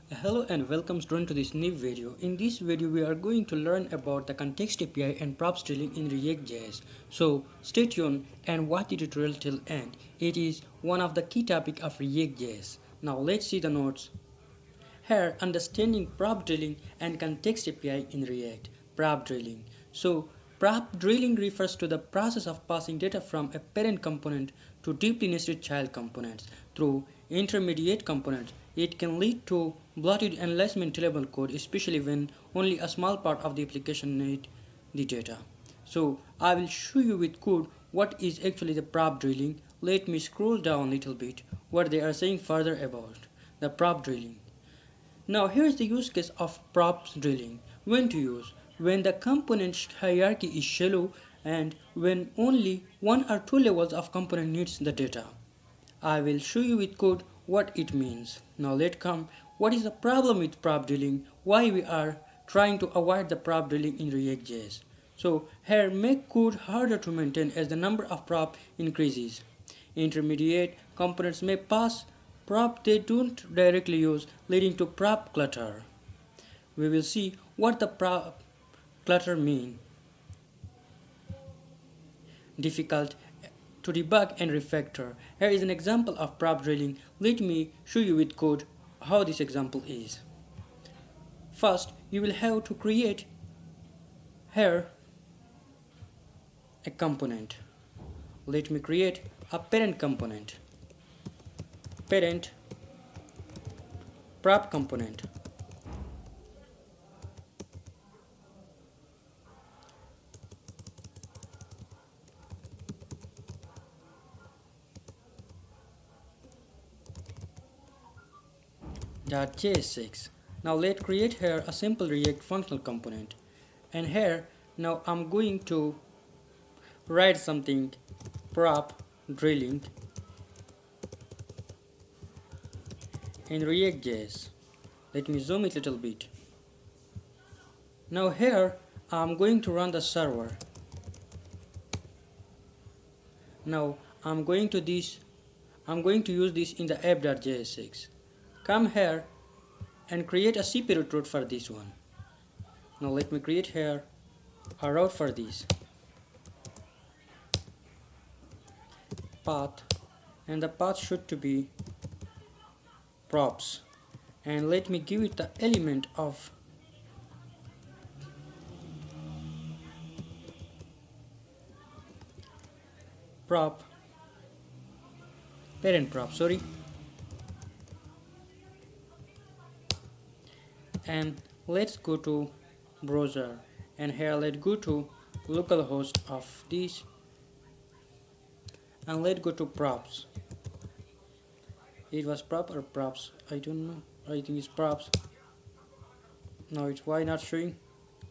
Hello and welcome student to this new video. In this video we are going to learn about the context API and props drilling in React.js. So stay tuned and watch the tutorial till end. It is one of the key topic of React.js. Now let's see the notes. Here, understanding prop drilling and context API in React. Prop drilling. So, prop drilling refers to the process of passing data from a parent component to deeply nested child components through intermediate components. It can lead to bloated and less maintainable code, especially when only a small part of the application needs the data. So, I will show you with code what is actually the prop drilling. Let me scroll down a little bit what they are saying further about the prop drilling. Now here is the use case of props drilling. When to use? When the component hierarchy is shallow and when only one or two levels of component needs the data. I will show you with code what it means. Now let's come. What is the problem with prop drilling? Why we are trying to avoid the prop drilling in React.js? So here make code harder to maintain as the number of prop increases. Intermediate components may pass prop they don't directly use, leading to prop clutter. We will see what the prop clutter mean. Difficult to debug and refactor. Here is an example of prop drilling. Let me show you with code how this example is. First, you will have to create here a component. Let me create a parent component. Parent prop component. .js6. Now let's create here a simple React functional component, and here now I'm going to write something prop drilling in React.js. Let me zoom it a little bit. Now here I'm going to run the server. Now I'm going to use this in the app.js6. Come here and create a CP route for this one. Now let me create here a route for this path, and the path should to be props, and let me give it the element of prop parent prop, and let's go to browser, and here let's go to localhost of this, and let's go to props. It was prop or props, I don't know. I think it's props. Now it's why not showing.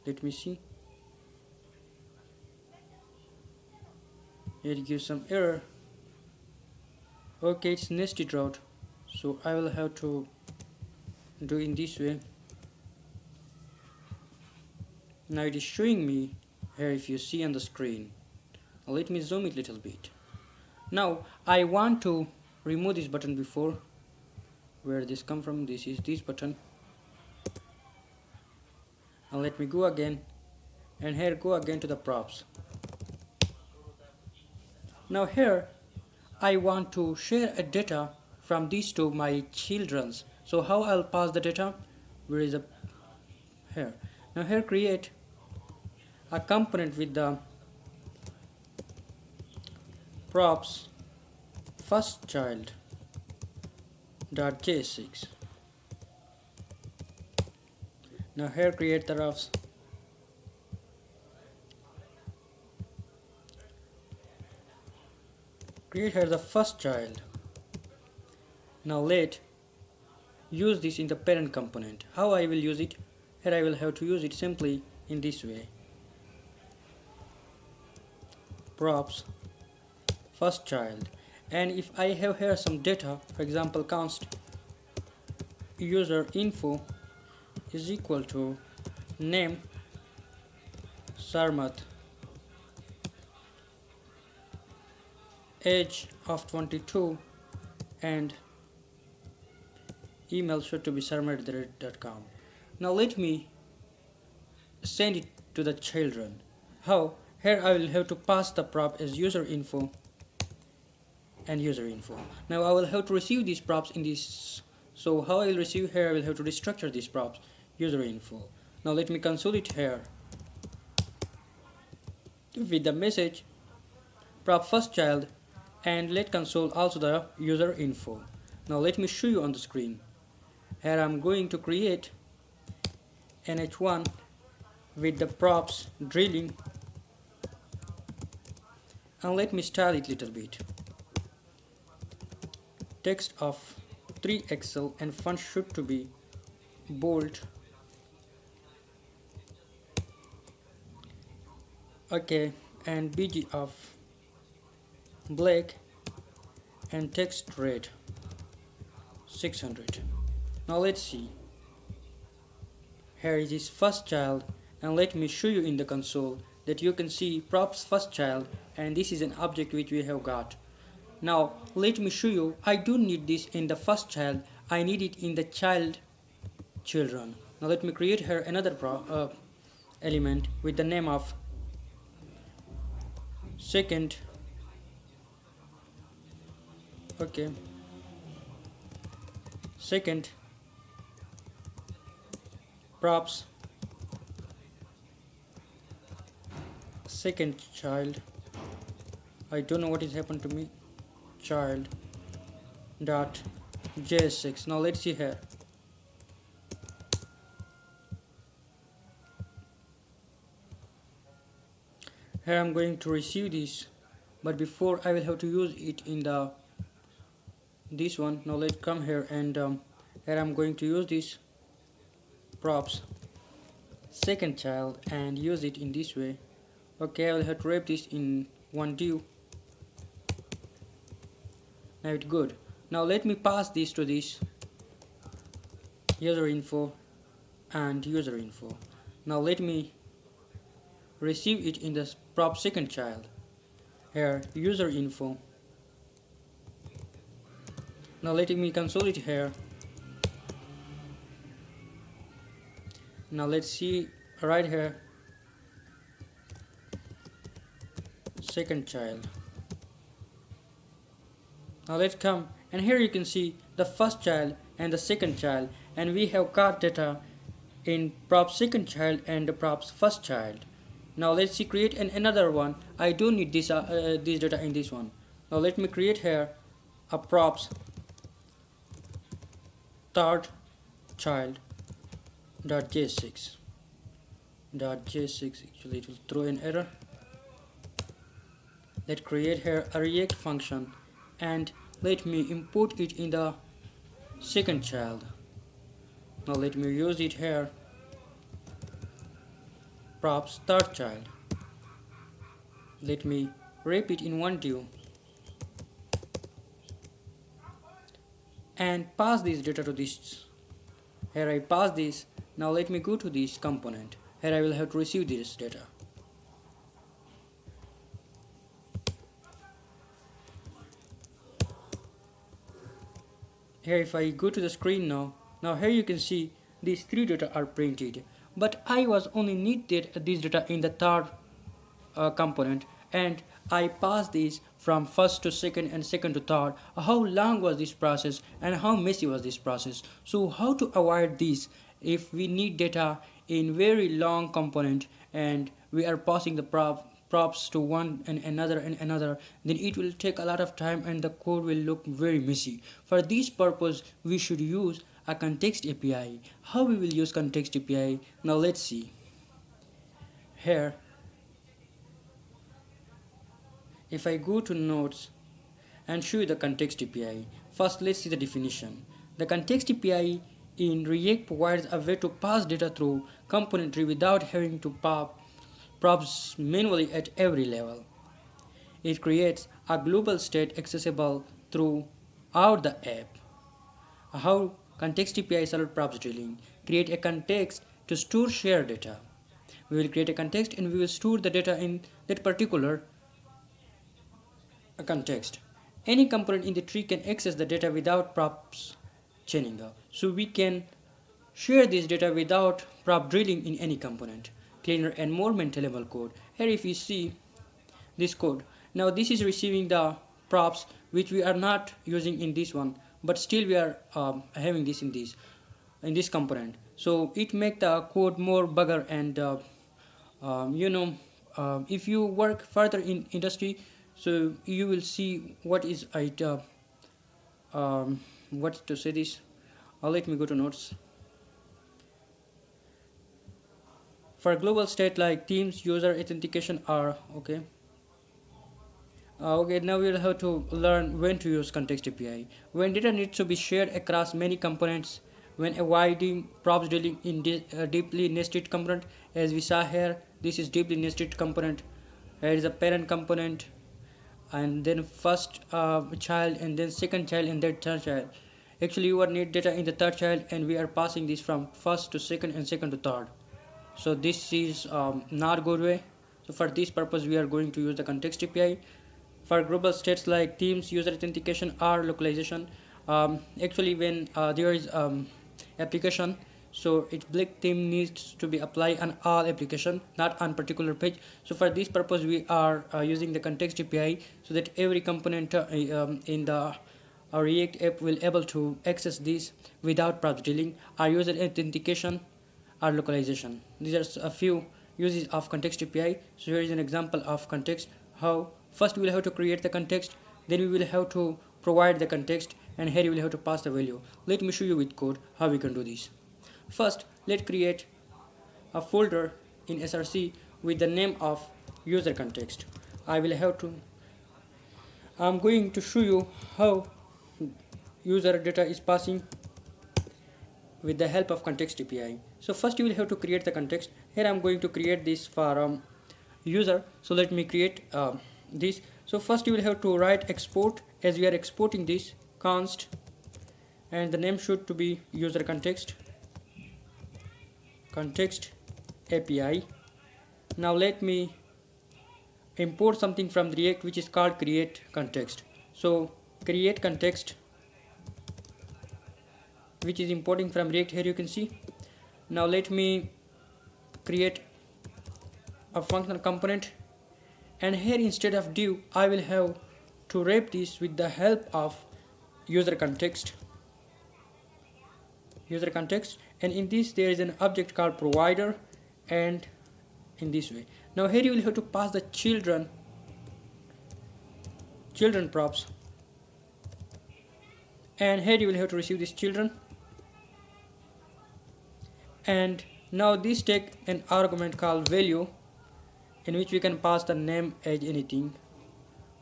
Let me see. It gives some error. Okay, it's nested route, so I will have to do in this way. Now it is showing me here, if you see on the screen. Let me zoom it a little bit. Now I want to remove this button before. Where this come from? This is this button. And let me go again, and here go again to the props. Now here I want to share a data from these to my children's. So how I'll pass the data? Where is the here? Now here create a component with the props first child .js6. Now here create the refs. Create here the first child. Now let use this in the parent component. How I will use it? Here I will have to use it simply in this way. Props first child, and if I have here some data, for example const user info is equal to name Sarmat, age of 22, and email should to be sarma@com. Now let me send it to the children. How? Here I will have to pass the prop as user info and user info. Now I will have to receive these props in this. So how I will receive here, I will have to restructure these props user info. Now let me console it here with the message prop first child, and let console also the user info. Now let me show you on the screen. Here I am going to create an h1 with the props drilling, and let me style it little bit. Text of 3XL and font should to be bold. Okay, and BG of black and text red 600. Now let's see. Here is his first child, and let me show you in the console that you can see props first child, and this is an object which we have got. Now let me show you, I don't need this in the first child, I need it in the children. Now let me create here another element with the name of second. Okay, second props second child. I don't know what has happened to me. Child dot js6. Now let's see here. Here I'm going to receive this, but before I will have to use it in the this one. Now let's come here, and here I'm going to use this props second child and use it in this way. Okay, I will have to wrap this in one div. Now it's good. Now let me pass this to this user info and user info. Now let me receive it in the prop second child. Here user info. Now let me console it here. Now let's see right here second child. Now let's come, and here you can see the first child and the second child, and we have got data in props second child and the props first child. Now let's see create another one. I don't need this data in this one. Now let me create here a props third child dot j6 actually it will throw an error. Let's create here a react function, and let me import it in the second child. Now let me use it here props third child. Let me wrap it in one div and pass this data to this. Here I pass this. Now let me go to this component. Here I will have to receive this data. Here if I go to the screen now here you can see these three data are printed, but I was only needed this data in the third component, and I passed these from first to second and second to third. How long was this process and how messy was this process? So how to avoid this if we need data in very long component and we are passing the props to one and another, then it will take a lot of time and the code will look very messy. For this purpose we should use a context API. How we will use context API? Now let's see. Here if I go to nodes and show you the context API, first let's see the definition. The context API in React provides a way to pass data through component tree without having to props manually at every level. It creates a global state accessible throughout the app. How context API allows props drilling. Create a context to store shared data. We will create a context and we will store the data in that particular context. Any component in the tree can access the data without props chaining up. so we can share this data without prop drilling in any component. Cleaner and more maintainable code. Here if you see this code, now this is receiving the props which we are not using in this one, but still we are having this in this component. So it make the code more bugger, and if you work further in industry, so you will see what is it what to say this. Let me go to notes. For global state like Teams, user authentication are okay. Okay, now we'll have to learn when to use context API. When data needs to be shared across many components, when avoiding props dealing in deeply nested component, as we saw here, this is deeply nested component. Here is a parent component, and then first child, and then second child, and then third child. Actually, you need data in the third child, and we are passing this from first to second and second to third. So this is not good way. So for this purpose, we are going to use the context API. For global states like Teams, user authentication or localization, actually when there is application, so its black theme needs to be applied on all application, not on particular page. So for this purpose, we are using the context API, so that every component in the React app will able to access this without prop drilling or user authentication or localization. These are a few uses of context API. So here is an example of context. How first we will have to create the context, then we will have to provide the context, and here you will have to pass the value. Let me show you with code how we can do this. First, let's create a folder in SRC with the name of user context. I'm going to show you how user data is passing with the help of context API. So first you will have to create the context. Here I'm going to create this for user. So let me create this. So first you will have to write export, as we are exporting this const, and the name should to be user context API. Now let me import something from the React which is called create context. So create context, which is importing from React, here you can see. Now let me create a functional component, and here instead of div I will have to wrap this with the help of user context, and in this there is an object called provider, and in this way. Now here you will have to pass the children props, and here you will have to receive these children, and now this take an argument called value, in which we can pass the name as anything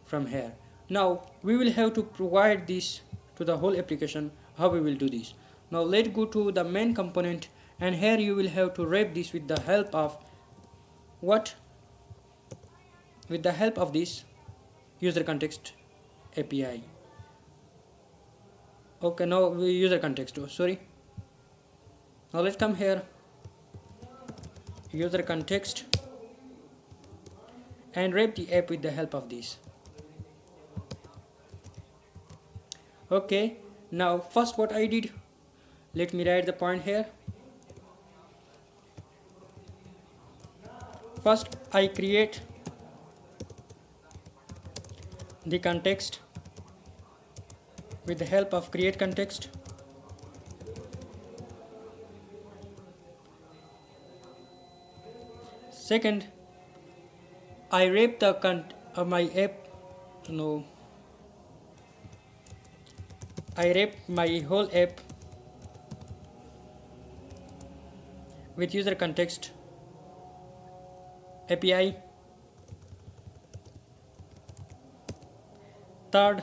from here. Now we will have to provide this to the whole application. How we will do this? Now let's go to the main component, and here you will have to wrap this with the help of what? With the help of this user context API. Okay, now we user context. Oh, sorry. Now let's come here, user context, and wrap the app with the help of this. Okay, now first what I did, let me write the point here. First I create the context with the help of create context. Second, I wrap the my app. No, I wrap my whole app with user context API. Third,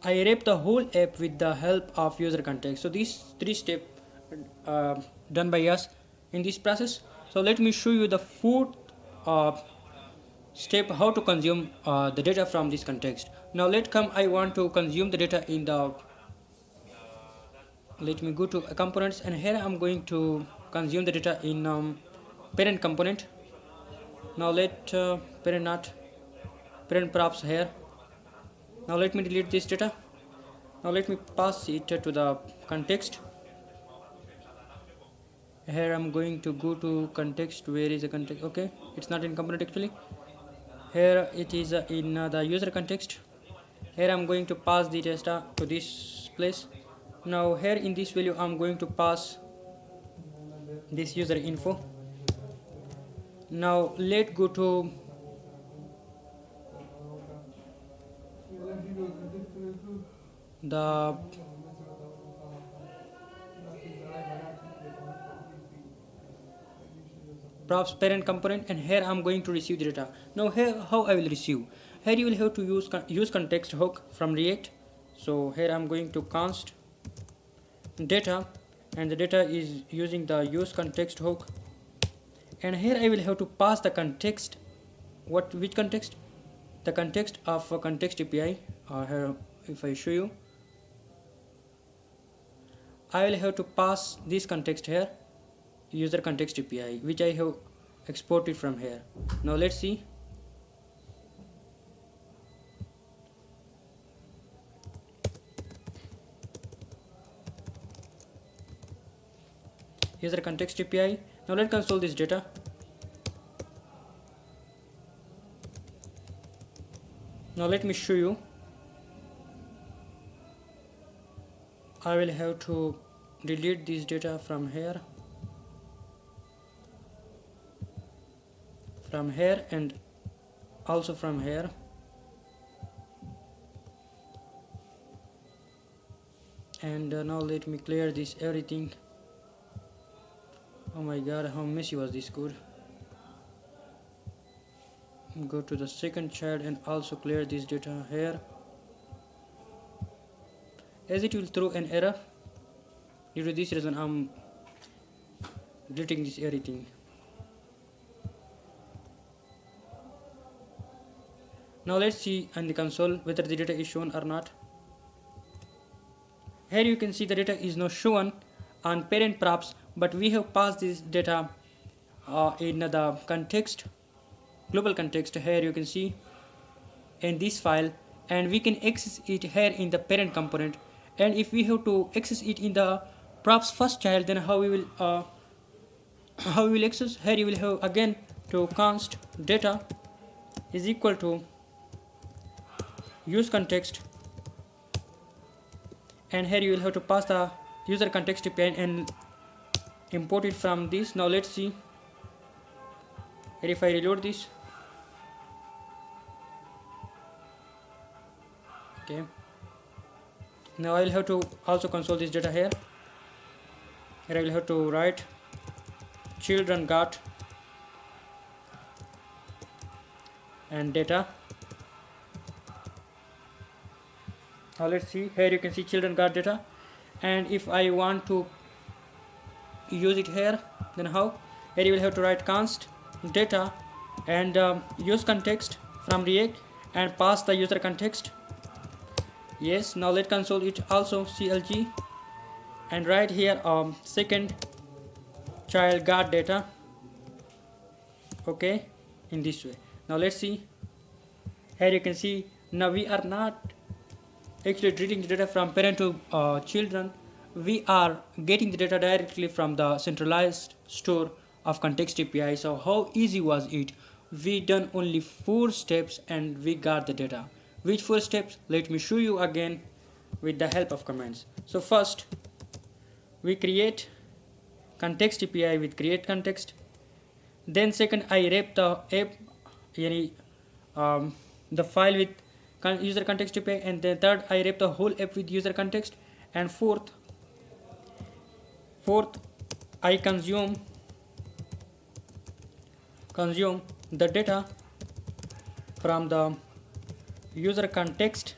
I wrap the whole app with the help of user context. So these three steps done by us in this process. So let me show you the fourth step, how to consume the data from this context. Now I want to consume the data in the, let me go to components, and here I'm going to consume the data in parent component. Now let parent props here. Now let me delete this data. Now let me pass it to the context. Here I'm going to go to context. Where is the context? Okay, it's not in component actually. Here it is in the user context. Here I'm going to pass the data to this place. Now here in this value I'm going to pass this user info. Now let's go to the props parent component, and here I'm going to receive the data. Now here how I will receive. Here you will have to use context hook from React. So here I'm going to const data, and the data is using the use context hook, and here I will have to pass the context. Which context? The context of a context API. Here if I show you, I will have to pass this context here, user context API, which I have exported from here. Now let's see. User context API. Now let's console this data. Now let me show you. I will have to delete this data from here, and also from here. And now let me clear this everything. Oh my god, how messy was this code. Go to the second child and also clear this data here, as it will throw an error. Due to this reason I'm deleting this everything. Now let's see on the console whether the data is shown or not. Here you can see the data is not shown on parent props, but we have passed this data in the context, global context. Here you can see in this file, and we can access it here in the parent component. And if we have to access it in the props first child, then how we will access? Here you will have again to const data is equal to use context, and here you will have to pass the user context API and import it from this. Now let's see. Here if I reload this, okay, now I will have to also console this data here. Here I will have to write children got and data. Now let's see. Here you can see children got data, and if I want to use it here, then how? Here you will have to write const data and use context from React and pass the user context. Yes, now let's console it also CLG and write here second child got data. Okay, in this way. Now let's see. Here you can see now we are not actually deleting the data from parent to children. We are getting the data directly from the centralized store of context API. So how easy was it? We done only 4 steps and we got the data. Which 4 steps? Let me show you again with the help of commands. So first we create context API with create context. Then second I wrap the app, the file with user context API, and then third I wrap the whole app with user context, and fourth I consume the data from the user context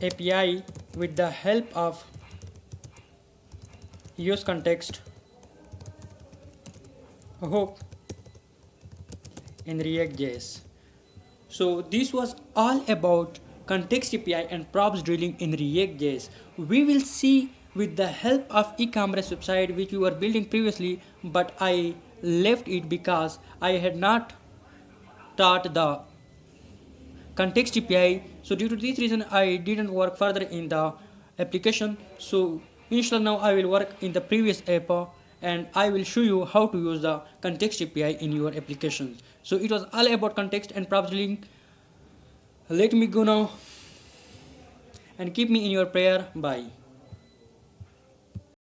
API with the help of use context hook in React.js. So this was all about context API and props drilling in React.js. We will see with the help of e-commerce website which we were building previously, but I left it because I had not taught the context API So due to this reason, I didn't work further in the application. So inshallah now I will work in the previous app and I will show you how to use the context API in your applications. So it was all about context and prop drilling. Let me go now and keep me in your prayer. Bye.